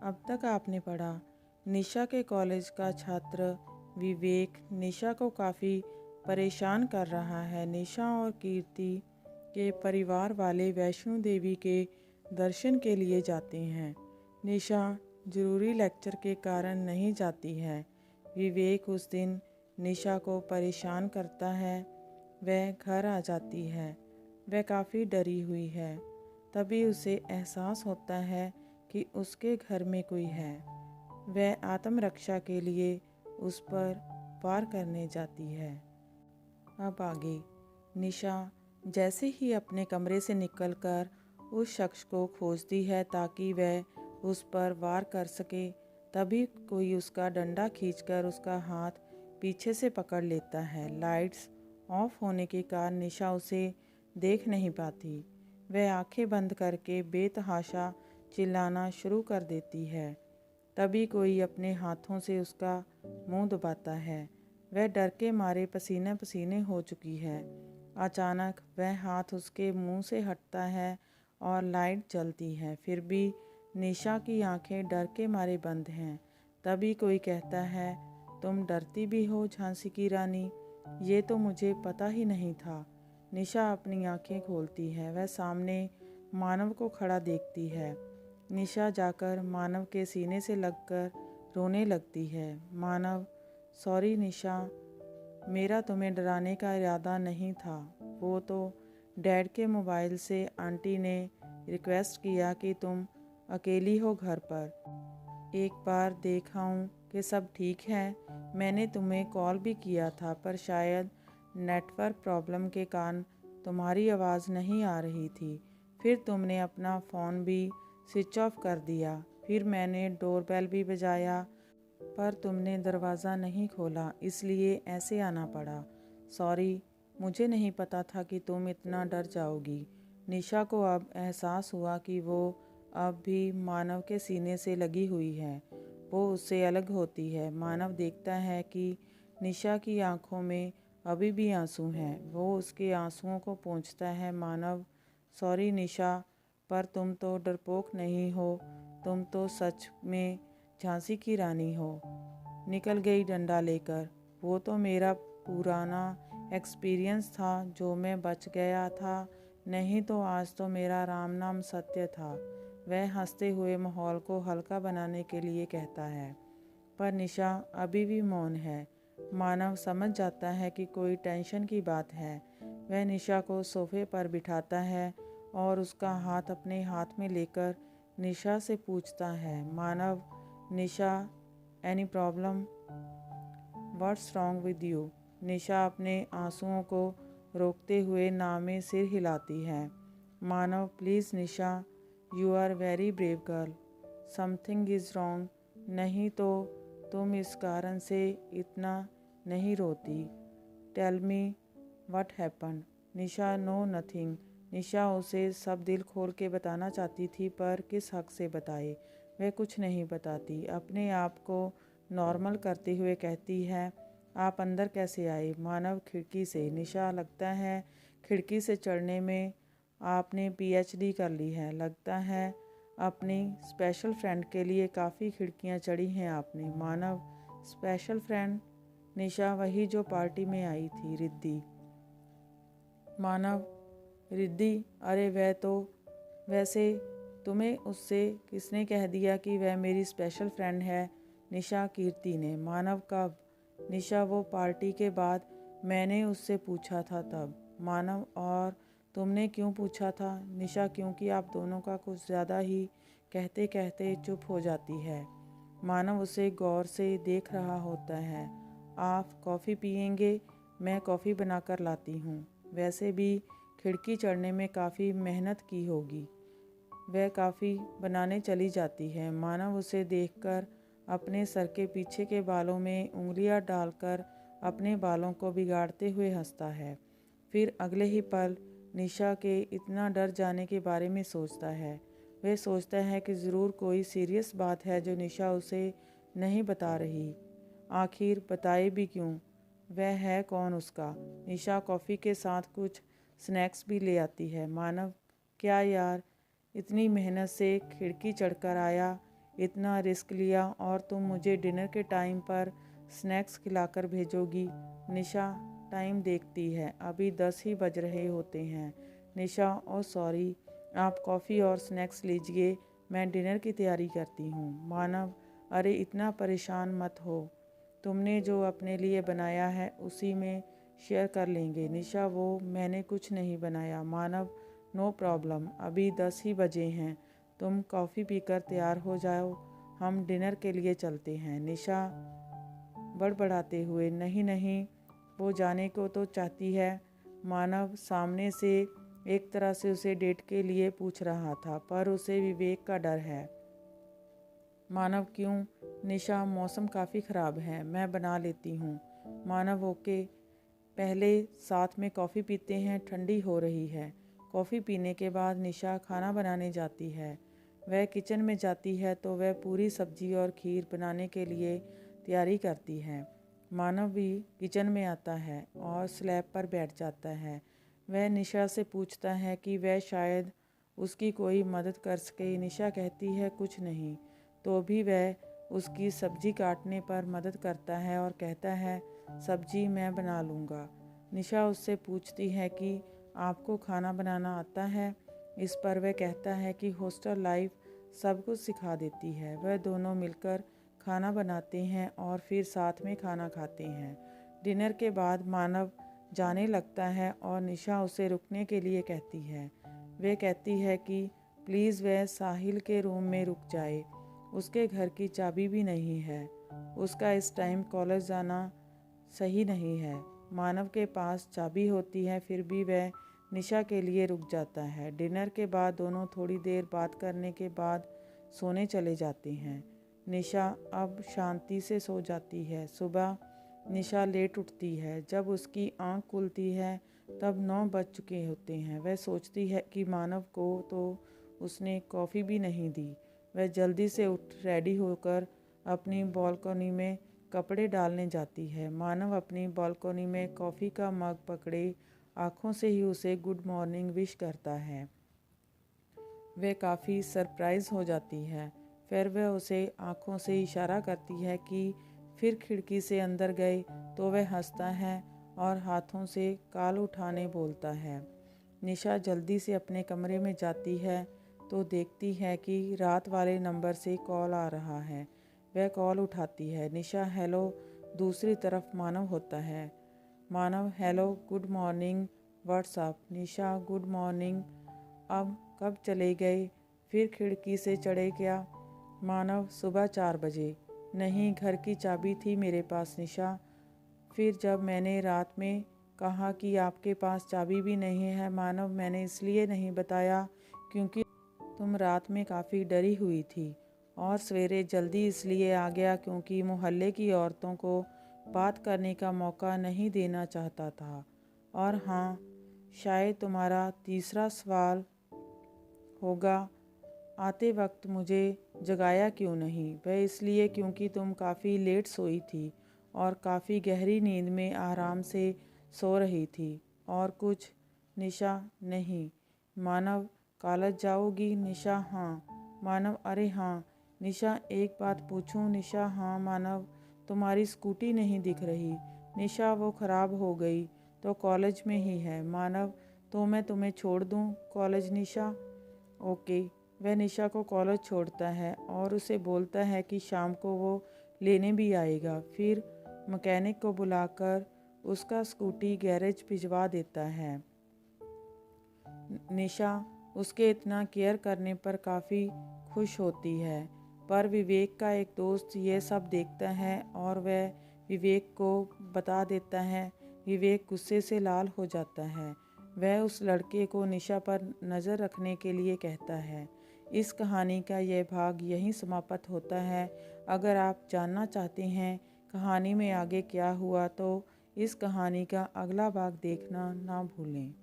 अब तक आपने पढ़ा। निशा के कॉलेज का छात्र विवेक निशा को काफ़ी परेशान कर रहा है। निशा और कीर्ति के परिवार वाले वैष्णो देवी के दर्शन के लिए जाते हैं। निशा ज़रूरी लेक्चर के कारण नहीं जाती है। विवेक उस दिन निशा को परेशान करता है। वह घर आ जाती है। वह काफ़ी डरी हुई है। तभी उसे एहसास होता है कि उसके घर में कोई है। वह आत्मरक्षा के लिए उस पर वार करने जाती है। अब आगे निशा जैसे ही अपने कमरे से निकलकर उस शख्स को खोजती है ताकि वह उस पर वार कर सके, तभी कोई उसका डंडा खींचकर उसका हाथ पीछे से पकड़ लेता है। लाइट्स ऑफ होने के कारण निशा उसे देख नहीं पाती। वह आंखें बंद करके बेतहाशा चिल्लाना शुरू कर देती है। तभी कोई अपने हाथों से उसका मुंह दबाता है। वह डर के मारे पसीने पसीने हो चुकी है। अचानक वह हाथ उसके मुंह से हटता है और लाइट जलती है। फिर भी निशा की आंखें डर के मारे बंद हैं। तभी कोई कहता है, तुम डरती भी हो झांसी की रानी? ये तो मुझे पता ही नहीं था। निशा अपनी आंखें खोलती है। वह सामने मानव को खड़ा देखती है। निशा जाकर मानव के सीने से लगकर रोने लगती है। मानव, सॉरी निशा, मेरा तुम्हें डराने का इरादा नहीं था। वो तो डैड के मोबाइल से आंटी ने रिक्वेस्ट किया कि तुम अकेली हो घर पर। एक बार देखाऊं कि सब ठीक है। मैंने तुम्हें कॉल भी किया था पर शायद नेटवर्क प्रॉब्लम के कारण तुम्हारी आवाज़ नहीं आ रही थी। फिर तुमने अपना फ़ोन भी स्विच ऑफ कर दिया। फिर मैंने डोरबेल भी बजाया पर तुमने दरवाज़ा नहीं खोला, इसलिए ऐसे आना पड़ा। सॉरी, मुझे नहीं पता था कि तुम इतना डर जाओगी। निशा को अब एहसास हुआ कि वो अब भी मानव के सीने से लगी हुई है। वो उससे अलग होती है। मानव देखता है कि निशा की आंखों में अभी भी आंसू हैं। वो उसके आंसुओं को पोंछता है। मानव, सॉरी निशा, पर तुम तो डरपोक नहीं हो। तुम तो सच में झांसी की रानी हो। निकल गई डंडा लेकर। वो तो मेरा पुराना एक्सपीरियंस था जो मैं बच गया था, नहीं तो आज तो मेरा राम नाम सत्य था। वह हंसते हुए माहौल को हल्का बनाने के लिए कहता है, पर निशा अभी भी मौन है। मानव समझ जाता है कि कोई टेंशन की बात है। वह निशा को सोफे पर बिठाता है और उसका हाथ अपने हाथ में लेकर निशा से पूछता है, Manav, Nisha, any problem? What's wrong with you? Nisha अपने आंसुओं को रोकते हुए ना में सिर हिलाती है। Manav, please Nisha, you are very brave girl. Something is wrong, नहीं तो तुम इस कारण से इतना नहीं रोती। Tell me what happen. Nisha, no nothing. Nisha उसे सब दिल खोल के बताना चाहती थी पर किस हक से बताए। वह कुछ नहीं बताती। अपने आप को नॉर्मल करते हुए कहती है, आप अंदर कैसे आए? मानव, खिड़की से। निशा, लगता है खिड़की से चढ़ने में आपने पीएचडी कर ली है। लगता है अपनी स्पेशल फ्रेंड के लिए काफ़ी खिड़कियां चढ़ी हैं आपने। मानव, स्पेशल फ्रेंड? निशा, वही जो पार्टी में आई थी, रिद्धि। मानव, रिद्धि? अरे वह तो, वैसे तुम्हें उससे किसने कह दिया कि वह मेरी स्पेशल फ्रेंड है? निशा, कीर्ति ने। मानव, कब? निशा, वो पार्टी के बाद मैंने उससे पूछा था तब। मानव, और तुमने क्यों पूछा था? निशा, क्योंकि आप दोनों का कुछ ज़्यादा ही कहते कहते चुप हो जाती है। मानव उसे गौर से देख रहा होता है। आप कॉफ़ी पियेंगे? मैं कॉफ़ी बनाकर लाती हूँ। वैसे भी खिड़की चढ़ने में काफ़ी मेहनत की होगी। वह काफ़ी बनाने चली जाती है। मानव उसे देखकर अपने सर के पीछे के बालों में उंगलियां डालकर अपने बालों को बिगाड़ते हुए हंसता है। फिर अगले ही पल निशा के इतना डर जाने के बारे में सोचता है। वह सोचता है कि ज़रूर कोई सीरियस बात है जो निशा उसे नहीं बता रही। आखिर बताए भी क्यों? वह है कौन उसका? निशा कॉफ़ी के साथ कुछ स्नैक्स भी ले आती है। मानव, क्या यार, इतनी मेहनत से खिड़की चढ़कर आया, इतना रिस्क लिया और तुम मुझे डिनर के टाइम पर स्नैक्स खिलाकर भेजोगी। निशा टाइम देखती है, अभी 10 ही बज रहे होते हैं। निशा, ओ सॉरी, आप कॉफ़ी और स्नैक्स लीजिए, मैं डिनर की तैयारी करती हूँ। मानव, अरे इतना परेशान मत हो, तुमने जो अपने लिए बनाया है उसी में शेयर कर लेंगे। निशा, वो मैंने कुछ नहीं बनाया। मानव, नो प्रॉब्लम, अभी 10 ही बजे हैं, तुम कॉफ़ी पीकर तैयार हो जाओ, हम डिनर के लिए चलते हैं। निशा बड़बड़ाते हुए, नहीं नहीं, वो जाने को तो चाहती है। मानव सामने से एक तरह से उसे डेट के लिए पूछ रहा था, पर उसे विवेक का डर है। मानव, क्यों? निशा, मौसम काफ़ी ख़राब है, मैं बना लेती हूँ। मानव, ओके, पहले साथ में कॉफ़ी पीते हैं, ठंडी हो रही है। कॉफ़ी पीने के बाद निशा खाना बनाने जाती है। वह किचन में जाती है तो वह पूरी सब्जी और खीर बनाने के लिए तैयारी करती है। मानव भी किचन में आता है और स्लैब पर बैठ जाता है। वह निशा से पूछता है कि वह शायद उसकी कोई मदद कर सके। निशा कहती है कुछ नहीं, तो भी वह उसकी सब्जी काटने पर मदद करता है और कहता है सब्जी मैं बना लूँगा। निशा उससे पूछती है कि आपको खाना बनाना आता है? इस पर वह कहता है कि हॉस्टल लाइफ सब कुछ सिखा देती है। वह दोनों मिलकर खाना बनाते हैं और फिर साथ में खाना खाते हैं। डिनर के बाद मानव जाने लगता है और निशा उसे रुकने के लिए कहती है। वह कहती है कि प्लीज़ वह साहिल के रूम में रुक जाए, उसके घर की चाबी भी नहीं है, उसका इस टाइम कॉलेज जाना सही नहीं है। मानव के पास चाबी होती है, फिर भी वह निशा के लिए रुक जाता है। डिनर के बाद दोनों थोड़ी देर बात करने के बाद सोने चले जाते हैं। निशा अब शांति से सो जाती है। सुबह निशा लेट उठती है। जब उसकी आंख खुलती है तब 9 बज चुके होते हैं। वह सोचती है कि मानव को तो उसने कॉफ़ी भी नहीं दी। वह जल्दी से उठ रेडी होकर अपनी बालकनी में कपड़े डालने जाती है। मानव अपनी बालकनी में कॉफ़ी का मग पकड़े आँखों से ही उसे गुड मॉर्निंग विश करता है। वह काफ़ी सरप्राइज़ हो जाती है। फिर वह उसे आँखों से इशारा करती है कि फिर खिड़की से अंदर गए तो वह हंसता है और हाथों से कॉल उठाने बोलता है। निशा जल्दी से अपने कमरे में जाती है तो देखती है कि रात वाले नंबर से कॉल आ रहा है। वह कॉल उठाती है। निशा, हेलो। दूसरी तरफ मानव होता है। मानव, हेलो, गुड मॉर्निंग, व्हाट्सअप। निशा, गुड मॉर्निंग, अब कब चले गए? फिर खिड़की से चढ़े क्या? मानव, सुबह 4 बजे। नहीं, घर की चाबी थी मेरे पास। निशा, फिर जब मैंने रात में कहा कि आपके पास चाबी भी नहीं है। मानव, मैंने इसलिए नहीं बताया क्योंकि तुम रात में काफ़ी डरी हुई थी, और सवेरे जल्दी इसलिए आ गया क्योंकि मोहल्ले की औरतों को बात करने का मौका नहीं देना चाहता था। और हाँ, शायद तुम्हारा तीसरा सवाल होगा, आते वक्त मुझे जगाया क्यों नहीं? वह इसलिए क्योंकि तुम काफ़ी लेट सोई थी और काफ़ी गहरी नींद में आराम से सो रही थी। और कुछ? निशा, नहीं। मानव, कॉलेज जाओगी? निशा, हाँ। मानव, अरे हाँ। निशा, एक बात पूछूं? निशा, हाँ। मानव, तुम्हारी स्कूटी नहीं दिख रही। निशा, वो ख़राब हो गई तो कॉलेज में ही है। मानव, तो मैं तुम्हें छोड़ दूँ कॉलेज? निशा, ओके। वह निशा को कॉलेज छोड़ता है और उसे बोलता है कि शाम को वो लेने भी आएगा। फिर मैकेनिक को बुलाकर उसका स्कूटी गैरेज भिजवा देता है। निशा उसके इतना केयर करने पर काफ़ी खुश होती है, पर विवेक का एक दोस्त ये सब देखता है और वह विवेक को बता देता है। विवेक गुस्से से लाल हो जाता है। वह उस लड़के को निशा पर नज़र रखने के लिए कहता है। इस कहानी का यह भाग यहीं समाप्त होता है। अगर आप जानना चाहते हैं कहानी में आगे क्या हुआ तो इस कहानी का अगला भाग देखना ना भूलें।